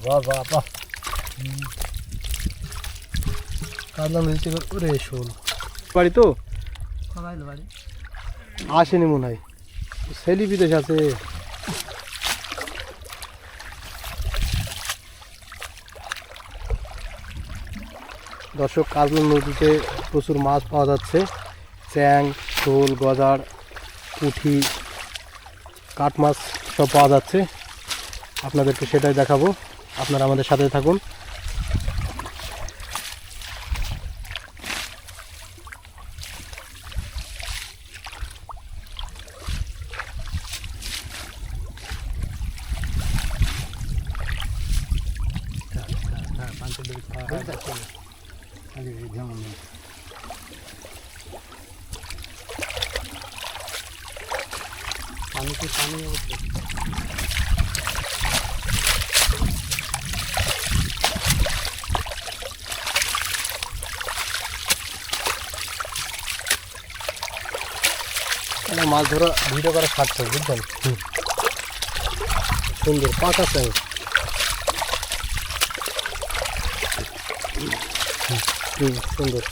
বাহ বাহ বাহ। কাজলাম হয়েছে ওরে শোল বাড়ি তো বাড়ি আসেনি মনে হয়, ছেলে বিদেশ আছে। দর্শক, কাজলাম নদীতে প্রচুর মাছ পাওয়া যাচ্ছে, চ্যাং, শোল, গজার, পুঁটি, কাঠ মাছ সব পাওয়া যাচ্ছে। আপনাদেরকে সেটাই দেখাবো, আপনারা আমাদের সাথে থাকুন। পানি কি পানি অবস্থা মাছ ধরা ভিডিও করা সার্থক, বুঝছেন? সুন্দর পাকা চ্যাং। সুন্দর।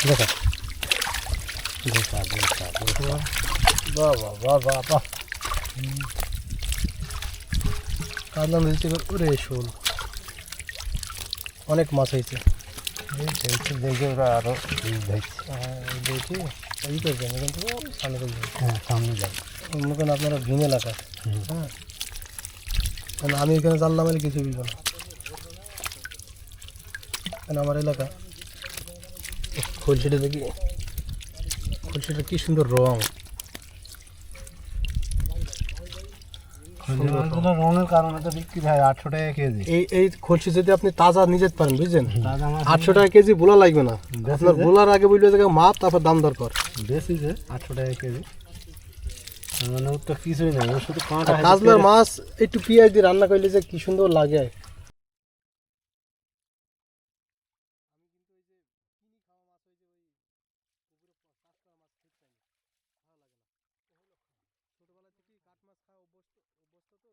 দেখা দেখা দেখা দেখা। বাহ বাহ বাহ বাহ বাহ। কাজলাম হয়েছে ওরে শোল, অনেক মাছ হয়েছে। দেখে ওরা আরো দেখি ই করবেন কিন্তু সামনে করবেন। হ্যাঁ, সামনে যাবে মনে করেন আপনারা ভিন এলাকা। হ্যাঁ, কারণ আমি এখানে জানলাম আর কিছু বুঝবো না, কারণ আমার এলাকা। খলসিটা দেখি, খলসিটা কি সুন্দর রং। রঙের কারণে তো বিক্রি হয় 800 টাকা কেজি। এই খলসি যদি আপনি তাজা নিয়ে যেতে পারেন, বুঝছেন, 800 টাকা কেজি বোলা লাগবে না। আপনার বোলার আগে বুঝলে যে মাপ, তারপর দাম দরকার। বেশি যে 800 টাকা কেজি, মানে ওর তো কিছুই নেই, ওর শুধু কাঁটা। কাজলার মাছ একটু পেঁয়াজ দিয়ে রান্না করলে যে কি সুন্দর লাগে। ছোটবেলা থেকেই কাঠ মাছ খাওয়া অভ্যস্ত তো।